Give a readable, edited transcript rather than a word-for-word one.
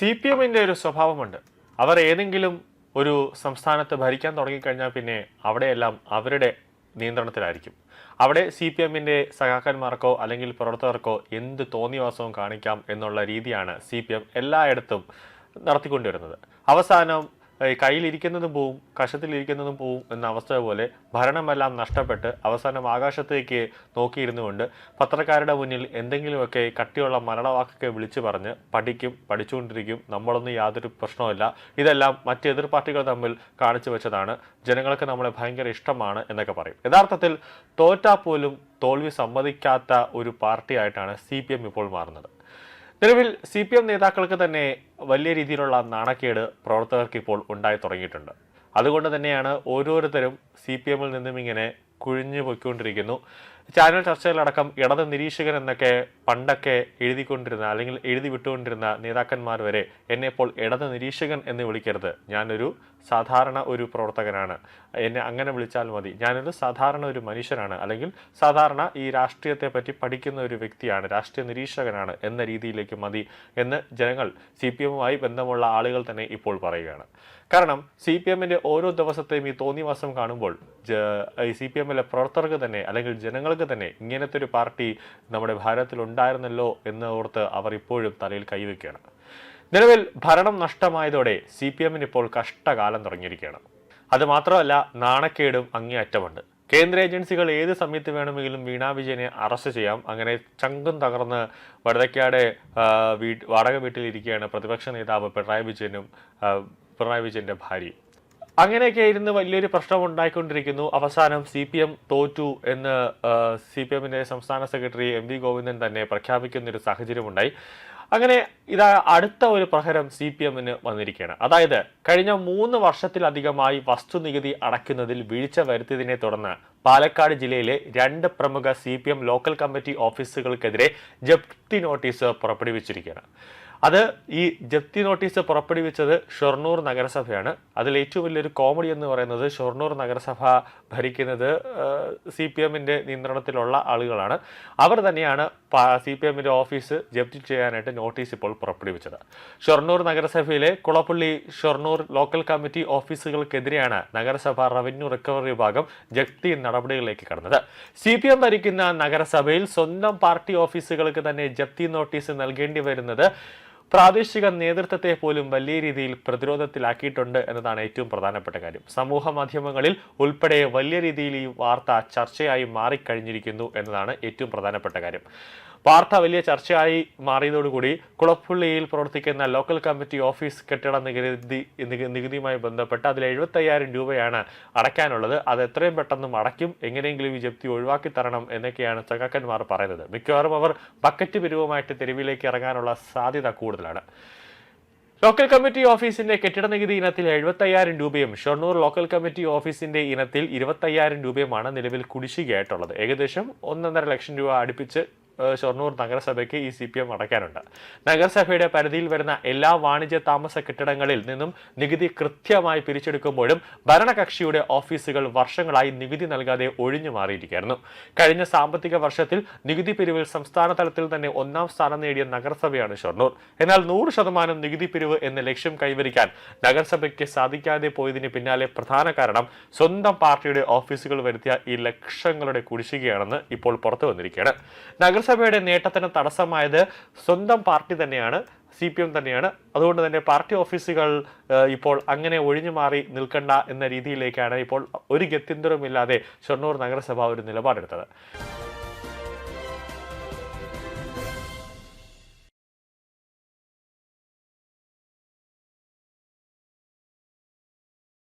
CPM-ന്റെ ഒരു സ്വഭാവമുണ്ട്. അവർ ഏതെങ്കിലും ഒരു സംസ്ഥാനത്ത് ഭരിക്കാൻ തുടങ്ങിക്കഴിഞ്ഞാൽ പിന്നെ അവിടെയെല്ലാം അവരുടെ നിയന്ത്രണത്തിലായിരിക്കും. അവിടെ CPM-ന്റെ സഖാക്കന്മാർക്കോ അല്ലെങ്കിൽ പ്രവർത്തകർക്കോ എന്ത് തോന്നിവാസവും കാണിക്കാം എന്നുള്ള രീതിയാണ് CPM എല്ലായിടത്തും നടത്തിക്കൊണ്ടുവരുന്നത്. അവസാനം കയ്യിലിരിക്കുന്നതും പോവും, കഷത്തിലിരിക്കുന്നതും പോവും എന്ന അവസ്ഥ പോലെ ഭരണമെല്ലാം നഷ്ടപ്പെട്ട് അവസാനം ആകാശത്തേക്ക് നോക്കിയിരുന്നുകൊണ്ട് പത്രക്കാരുടെ മുന്നിൽ എന്തെങ്കിലുമൊക്കെ കട്ടിയുള്ള മലയാളവാക്കൊക്കെ വിളിച്ചു പറഞ്ഞ് പഠിച്ചുകൊണ്ടിരിക്കും, നമ്മളൊന്നും യാതൊരു പ്രശ്നവുമില്ല, ഇതെല്ലാം മറ്റ് എതിർ പാർട്ടികൾ തമ്മിൽ കാണിച്ചു വെച്ചതാണ്, ജനങ്ങൾക്ക് നമ്മളെ ഭയങ്കര ഇഷ്ടമാണ് എന്നൊക്കെ പറയും. യഥാർത്ഥത്തിൽ തോറ്റാൽ പോലും തോൽവി സമ്മതിക്കാത്ത ഒരു പാർട്ടിയായിട്ടാണ് CPM ഇപ്പോൾ മാറുന്നത്. നിലവിൽ CPM നേതാക്കൾക്ക് തന്നെ വലിയ രീതിയിലുള്ള നാണക്കേട് പ്രവർത്തകർക്ക് ഇപ്പോൾ ഉണ്ടായി തുടങ്ങിയിട്ടുണ്ട്. അതുകൊണ്ട് തന്നെയാണ് ഓരോരുത്തരും CPM-ൽ നിന്നും ഇങ്ങനെ കുഴിഞ്ഞു പോയിക്കൊണ്ടിരിക്കുന്നു. ചാനൽ ചർച്ചയിലടക്കം ഇടത് നിരീക്ഷകൻ എന്നൊക്കെ പണ്ടൊക്കെ എഴുതിക്കൊണ്ടിരുന്ന അല്ലെങ്കിൽ എഴുതി വിട്ടുകൊണ്ടിരുന്ന നേതാക്കന്മാർ വരെ എന്നെ ഇപ്പോൾ ഇടത് നിരീക്ഷകൻ എന്ന് വിളിക്കരുത്, ഞാനൊരു സാധാരണ ഒരു പ്രവർത്തകനാണ്, എന്നെ അങ്ങനെ വിളിച്ചാൽ മതി, ഞാനൊരു സാധാരണ ഒരു മനുഷ്യനാണ്, അല്ലെങ്കിൽ സാധാരണ ഈ രാഷ്ട്രീയത്തെ പറ്റി പഠിക്കുന്ന ഒരു വ്യക്തിയാണ്, രാഷ്ട്രീയ നിരീക്ഷകനാണ് എന്ന രീതിയിലേക്ക് മതി എന്ന് ജനങ്ങൾ CPM-മായി ബന്ധമുള്ള ആളുകൾ തന്നെ ഇപ്പോൾ പറയുകയാണ്. കാരണം CPM-ന്റെ ഓരോ ദിവസത്തെയും ഈ തോന്നിവാസം കാണുമ്പോൾ ഈ CPM-ലെ പ്രവർത്തകർക്ക് തന്നെ അല്ലെങ്കിൽ ജനങ്ങൾക്ക് തന്നെ ഇങ്ങനത്തെ ഒരു പാർട്ടി നമ്മുടെ ഭാരതത്തിൽ ഉണ്ടായിരുന്നല്ലോ എന്ന് ഓർത്ത് അവർ ഇപ്പോഴും തലയിൽ കൈവയ്ക്കുകയാണ്. നിലവിൽ ഭരണം നഷ്ടമായതോടെ CPM-ന് ഇപ്പോൾ കഷ്ടകാലം തുടങ്ങിയിരിക്കുകയാണ്. അതുമാത്രമല്ല, നാണക്കേടും അങ്ങേയറ്റമുണ്ട്. കേന്ദ്ര ഏജൻസികൾ ഏത് സമയത്ത് വേണമെങ്കിലും വീണ വിജയനെ അറസ്റ്റ് ചെയ്യാം. അങ്ങനെ ചങ്കും തകർന്ന് വടതക്കാട് വാടക വീട്ടിലിരിക്കുകയാണ് പ്രതിപക്ഷ നേതാവ് പിണറായി വിജയന്റെ ഭാര്യ. അങ്ങനെയൊക്കെ ഇരുന്ന് വലിയൊരു പ്രശ്നം ഉണ്ടായിക്കൊണ്ടിരിക്കുന്നു. അവസാനം CPM തോറ്റു എന്ന് CPM-ന്റെ സംസ്ഥാന സെക്രട്ടറി MV ഗോവിന്ദൻ തന്നെ പ്രഖ്യാപിക്കുന്നൊരു സാഹചര്യമുണ്ടായി. അങ്ങനെ ഇതാ അടുത്ത ഒരു പ്രഹരം CPM-ന് വന്നിരിക്കുകയാണ്. അതായത് കഴിഞ്ഞ 3 വർഷത്തിലധികമായി വസ്തുനികുതി അടയ്ക്കുന്നതിൽ വീഴ്ച വരുത്തിയതിനെ തുടർന്ന് പാലക്കാട് ജില്ലയിലെ 2 പ്രമുഖ CPM ലോക്കൽ കമ്മിറ്റി ഓഫീസുകൾക്കെതിരെ ജപ്തി നോട്ടീസ് പുറപ്പെടുവിച്ചിരിക്കുകയാണ്. അത് ഈ ജപ്തി നോട്ടീസ് പുറപ്പെടുവിച്ചത് ഷൊർണൂർ നഗരസഭയാണ്. അതിൽ ഏറ്റവും വലിയൊരു കോമഡി എന്ന് പറയുന്നത് ഷൊർണൂർ നഗരസഭ ഭരിക്കുന്നത് CPM-ന്റെ നിയന്ത്രണത്തിലുള്ള ആളുകളാണ്. അവർ തന്നെയാണ് CPM-ന്റെ ഓഫീസ് ജപ്തി ചെയ്യാനായിട്ട് നോട്ടീസ് ഇപ്പോൾ പുറപ്പെടുവിച്ചത്. ഷൊർണൂർ നഗരസഭയിലെ കുളപ്പള്ളി ഷൊർണൂർ ലോക്കൽ കമ്മിറ്റി ഓഫീസുകൾക്കെതിരെയാണ് നഗരസഭ റവന്യൂ റിക്കവറി വിഭാഗം ജപ്തി നടപടികളിലേക്ക് കടന്നത്. CPM ഭരിക്കുന്ന നഗരസഭയിൽ സ്വന്തം പാർട്ടി ഓഫീസുകൾക്ക് തന്നെ ജപ്തി നോട്ടീസ് നൽകേണ്ടി വരുന്നത് പ്രാദേശിക നേതൃത്വത്തെ പോലും വലിയ രീതിയിൽ പ്രതിരോധത്തിലാക്കിയിട്ടുണ്ട് എന്നതാണ് ഏറ്റവും പ്രധാനപ്പെട്ട കാര്യം. സമൂഹ മാധ്യമങ്ങളിൽ ഉൾപ്പെടെ വലിയ രീതിയിൽ ഈ വാർത്ത ചർച്ചയായി മാറിക്കഴിഞ്ഞിരിക്കുന്നു എന്നതാണ് ഏറ്റവും പ്രധാനപ്പെട്ട കാര്യം. വാർത്ത വലിയ ചർച്ചയായി മാറിയതോടുകൂടി കുളപ്പള്ളിയിൽ പ്രവർത്തിക്കുന്ന ലോക്കൽ കമ്മിറ്റി ഓഫീസ് കെട്ടിട നികുതിയുമായി ബന്ധപ്പെട്ട് അതിൽ 75,000 രൂപയാണ് അടയ്ക്കാനുള്ളത്. അത് എത്രയും പെട്ടെന്നും അടയ്ക്കും, എങ്ങനെയെങ്കിലും ഈ ജപ്തി ഒഴിവാക്കി തരണം എന്നൊക്കെയാണ് സഖാക്കന്മാർ പറയുന്നത്. മിക്കവാറും അവർ ബക്കറ്റ് പിരിവുമായിട്ട് തെരുവിലേക്ക് ഇറങ്ങാനുള്ള സാധ്യത കൂടുതലാണ്. ലോക്കൽ കമ്മിറ്റി ഓഫീസിന്റെ കെട്ടിട നികുതി ഇനത്തിൽ 75,000 രൂപയും ഷൊർണൂർ ലോക്കൽ കമ്മിറ്റി ഓഫീസിന്റെ ഇനത്തിൽ 25,000 രൂപയുമാണ് നിലവിൽ കുടിശ്ശികയായിട്ടുള്ളത്. ഏകദേശം 1.5 ലക്ഷം രൂപ അടുപ്പിച്ച് ഷൊർണൂർ നഗരസഭയ്ക്ക് ഈ CPM അടയ്ക്കാനുണ്ട്. നഗരസഭയുടെ പരിധിയിൽ വരുന്ന എല്ലാ വാണിജ്യ താമസ കെട്ടിടങ്ങളിൽ നിന്നും നികുതി കൃത്യമായി പിരിച്ചെടുക്കുമ്പോഴും ഭരണകക്ഷിയുടെ ഓഫീസുകൾ വർഷങ്ങളായി നികുതി നൽകാതെ ഒഴിഞ്ഞു മാറിയിരിക്കുകയായിരുന്നു. കഴിഞ്ഞ സാമ്പത്തിക വർഷത്തിൽ നികുതി പിരിവിൽ സംസ്ഥാന തലത്തിൽ തന്നെ 1ാം സ്ഥാനം നേടിയ നഗരസഭയാണ് ഷൊർണൂർ. എന്നാൽ 100% നികുതി പിരിവ് എന്ന ലക്ഷ്യം കൈവരിക്കാൻ നഗരസഭയ്ക്ക് സാധിക്കാതെ പോയതിന് പിന്നാലെ പ്രധാന കാരണം സ്വന്തം പാർട്ടിയുടെ ഓഫീസുകൾ വരുത്തിയ ഈ ലക്ഷങ്ങളുടെ കുടിശ്ശികയാണെന്ന് ഇപ്പോൾ പുറത്തു വന്നിരിക്കുകയാണ്. നഗരസഭയുടെ നേട്ടത്തിന് തടസ്സമായത് സ്വന്തം പാർട്ടി തന്നെയാണ്, CPM തന്നെയാണ്. അതുകൊണ്ട് തന്നെ പാർട്ടി ഓഫീസുകൾ ഇപ്പോൾ അങ്ങനെ ഒഴിഞ്ഞു മാറി നിൽക്കണ്ട എന്ന രീതിയിലേക്കാണ് ഇപ്പോൾ ഒരു ഗത്യന്തരമില്ലാതെ ഷൊർണൂർ നഗരസഭ ഒരു നിലപാടെടുത്തത്.